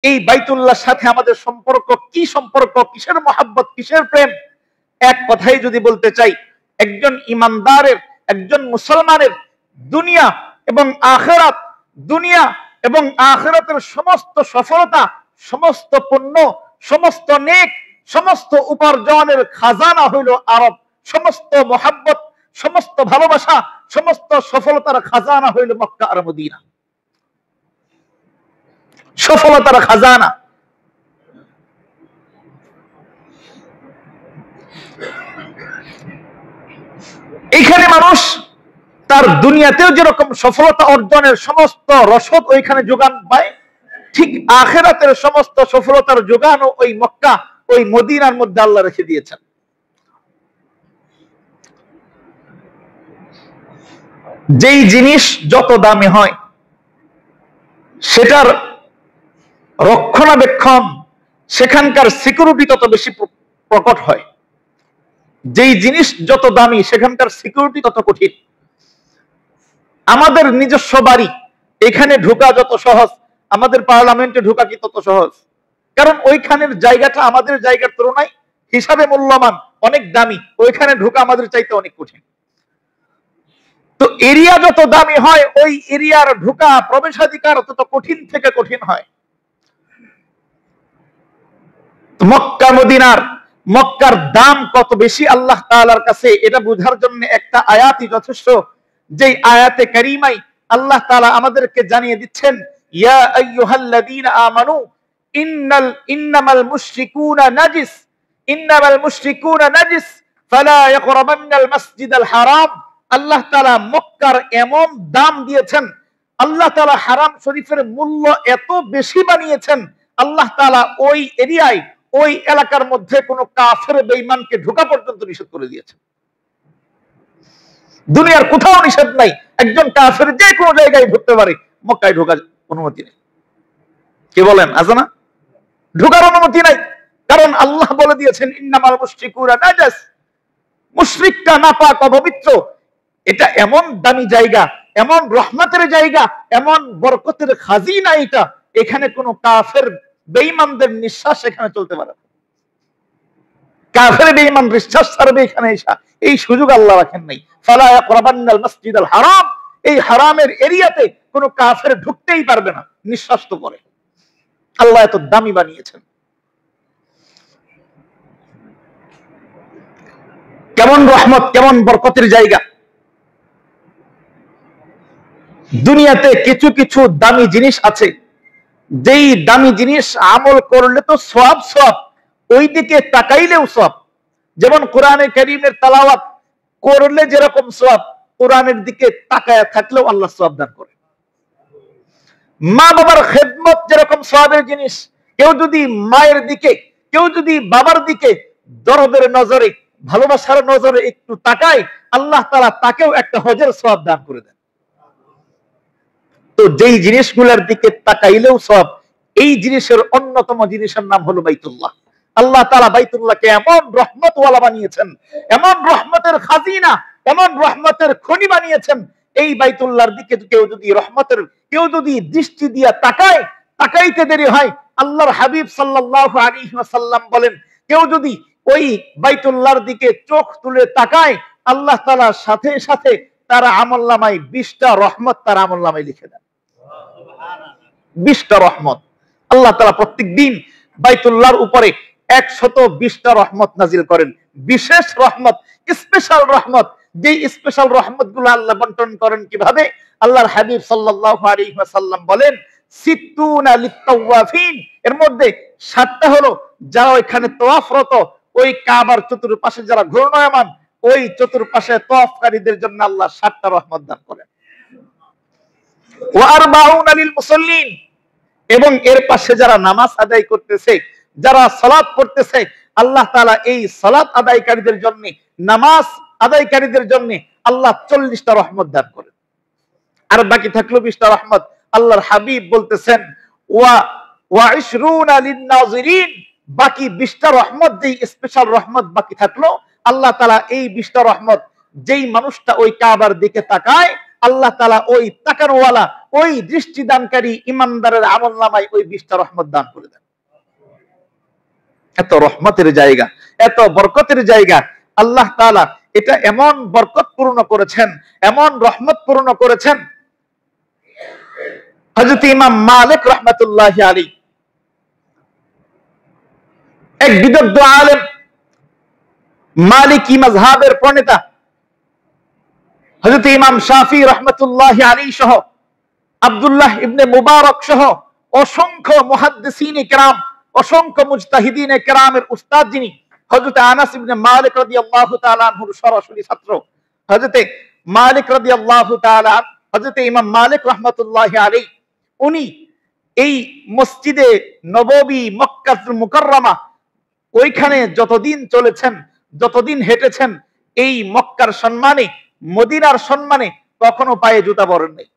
এই বাইতুল্লাহর সাথে আমাদের সম্পর্ক কি? সম্পর্ক কিসের মহাব্বত, কিসের প্রেম? এক কথাই যদি বলতে চাই, একজন ইমানদারের, একজন মুসলমানের দুনিয়া এবং আখিরাত, দুনিয়া এবং আখিরাতের সমস্ত সফলতা, সমস্ত পুণ্য, সমস্ত নেক, সমস্ত উপার্জনের খাজানা হইল আরব। সমস্ত মহাব্বত, সমস্ত ভালোবাসা, সমস্ত সফলতার খাজানা হইল মক্কা আর মদিনা। সফলতার খাজানা। এইখানে মানুষ তার দুনিয়াতেও যেরকম সফলতা অর্জনের সমস্ত রসদ ওইখানে যোগান পায়, ঠিক আখিরাতের সমস্ত সফলতার যোগানও ওই মক্কা, ওই মদিনার মধ্যে আল্লাহ রেখে দিয়েছেন। যেই জিনিস যত দামি হয় সেটার রক্ষণাবেক্ষণ, সেখানকার সিকিউরিটি তত বেশি প্রকট হয়। যেই জিনিস যত দামি সেখানকার সিকিউরিটি তত কঠিন। আমাদের নিজস্ব বাড়ি, এখানে ঢোকা যত সহজ, আমাদের পার্লামেন্টে ঢোকা কি তত সহজ? কারণ ওইখানের জায়গাটা আমাদের জায়গার তুলনায় হিসাবে মূল্যবান, অনেক দামি। ওইখানে ঢোকা আমাদের চাইতে অনেক কঠিন। তো এরিয়া যত দামি হয়, ওই এরিয়ার ঢোকা, প্রবেশাধিকার তত কঠিন থেকে কঠিন হয়। মক্কা মদিনার, মক্কার দাম কত বেশি আল্লাহ তাআলার কাছে, এটা বোঝার জন্য একটা আয়াতই যথেষ্ট। যেই আয়াতে কারিমাই আল্লাহ তাআলা আমাদেরকে জানিয়ে দিচ্ছেন, ইয়া আইয়ুহাল্লাযীনা আমানু ইন্নামাল মুশরিকুনা নাজিস, ইন্নামাল মুশরিকুনা নাজিস ফালা ইয়াকরাবান্নাল মাসজিদাল হারাম। আল্লাহ তাআলা মক্কার এমন দাম দিয়েছেন, আল্লাহ তাআলা হারাম শরীফের মূল্য এত বেশি বানিয়েছেন, আল্লাহ তাআলা ওই এরিয়ায়, ওই এলাকার মধ্যে কোনো কাফের বেঈমানকে ঢোকা পর্যন্ত নিষেধ করে দিয়েছেন। দুনিয়ার কোথাও নিষেধ নাই, একজন কাফের যে কোনো জায়গায় ঢুকতে পারে, মক্কায় ঢোকার অনুমতি নেই। কি বলেন? আছে না? ঢোকার অনুমতি নাই। কারণ আল্লাহ বলে দিয়েছেন, ইন্নামাল মুশরিকুনা নাজাস, মুশরিকটা নাপাক, অপবিত্র। এটা এমন দামি জায়গা, এমন রহমতের জায়গা, এমন বরকতের খাজিনা, এটা এখানে কোনো কাফের বেঈমানদের নিঃশ্বাস এখানে চলতে পারে না। কাফের বেঈমান নিঃশ্বাস ছাড়বে এখানে এসা, এই সুযোগ আল্লাহ রাখেন নাই। ফালা ইয়াকরাবান্নাল মাসজিদাল হারাম, এই হারামের এরিয়াতে কোনো কাফের ঢুকতেই পারবে না, নিঃশ্বাস তো পড়ে। আল্লাহ এত দামি বানিয়েছেন। কেমন রহমত, কেমন বরকতের জায়গা। দুনিয়াতে কিছু কিছু দামি জিনিস আছে, যেই দামি জিনিস আমল করলে তো সওয়াব সওয়াব, ওই দিকে তাকাইলেও সওয়াব। যেমন কোরআনে কারীমের তেলাওয়াত করলে যেরকম সওয়াব, কোরআনের দিকে তাকায়া থাকলেও আল্লাহ সওয়াব দান করে। মা বাবার খেদমত যেরকম সওয়াবের জিনিস, কেউ যদি মায়ের দিকে, কেউ যদি বাবার দিকে দরদের নজরে, ভালোবাসার নজরে একটু তাকায়, আল্লাহ তাআলা তাকেও একটা হজের সওয়াব দান করে দেন। তো যেই জিনিসগুলোর দিকে তাকাইলেও সওয়াব, এই জিনিসের অন্যতম জিনিসের নাম হলো বাইতুল্লাহ। আল্লাহ তাআলা বাইতুল্লাহকে এমন রহমতওয়ালা বানিয়েছেন, এমন রহমতের খাজিনা, এমন রহমতের খনি বানিয়েছেন। এই বাইতুল্লাহর দিকে কেউ যদি রহমতের, কেউ যদি দৃষ্টি দিয়া তাকায়, তাকাইতে দেরি হয়। আল্লাহর হাবিব সাল্লাল্লাহু আলাইহি ওয়াসাল্লাম বলেন, কেউ যদি ওই বাইতুল্লাহর দিকে চোখ তুলে তাকায়, আল্লাহ তাআলা সাথে সাথে তার আমলনামায় 20টা রহমত তার আমলনামায় লিখে দেন। 20টা রহমত আল্লাহ তাআলা প্রত্যেকদিন বাইতুল্লাহর উপরে 120টা রহমত নাজিল করেন। বিশেষ রহমত, স্পেশাল রহমত। যে স্পেশাল রহমতগুলো আল্লাহ বন্টন করেন কিভাবে? আল্লাহর হাবিব সাল্লাল্লাহু আলাইহি ওয়াসাল্লাম বলেন, সিত্তুনা লিত-তাওয়াফিন, এর মধ্যে 7টা হলো যারা ওইখানে তওয়াফরত, ওই কাবার চতুর্পাশে যারা ঘূর্ণায়মান, ওই চতুর্পাশে তওয়াফকারীদের জন্য আল্লাহ 7টা রহমত দান করেন। ওয়া আরবাউনা লিল মুসাল্লিন, এবং এর পাশে যারা নামাজ আদায় করতেছে, যারা সালাত পড়তেছে, আল্লাহ তাআলা এই সালাত আদায়কারীদের জন্য, নামাজ আদায়কারীদের জন্য আল্লাহ 40টা রহমত দান করেন। আর বাকি থাকলো 20টা রহমত। আল্লাহর হাবিব বলতেছেন, ওয়া ইশরুনা লিন-নাযিরিন, বাকি 20টা রহমত, যেই স্পেশাল রহমত বাকি থাকলো, আল্লাহ তাআলা এই 20টা রহমত, যেই মানুষটা ওই কাবার দিকে তাকায়, আল্লাহ তাআলা ওই তাকানোওয়ালা ওই দৃষ্টিদানকারী ইমানদারের আমলনামায় ওই 20টা রহমত দান করে দেন। এত রহমতের জায়গা, এত বরকতের জায়গা। আল্লাহ তাআলা এটা এমন বরকত পূর্ণ করেছেন, এমন রহমত পূর্ণ করেছেন। হযরত ইমাম মালিক রাহমাতুল্লাহি আলাইহি এক বিদগ্ধ আলেম, মালিকি মাযহাবের প্রণেতা। হযরত ইমাম শাফি রাহমাতুল্লাহি আলাইহি সহ আব্দুল্লাহ ইবনে মুবারক সহ অসংখ্য মুহাদ্দিসিনে কেরাম, অসংখ্য মুজতাহিদিনে কেরামের উস্তাদ যিনি, হযরত আনাস ইবনে মালিক রাদিয়াল্লাহু তাআলা আনহুর সরাসরি ছাত্র। হযরত মালিক রাদিয়াল্লাহু তাআলা, হযরত ইমাম মালিক রাহমাতুল্লাহি আলাইহি, উনি এই মসজিদে নববী মক্কাতুল মুকাররমা ওইখানে যতদিন চলেছেন, যতদিন হেঁটেছেন, এই মক্কার সম্মানে, মদিনার সম্মানে কখনো পায়ে জুতা পরেন নাই।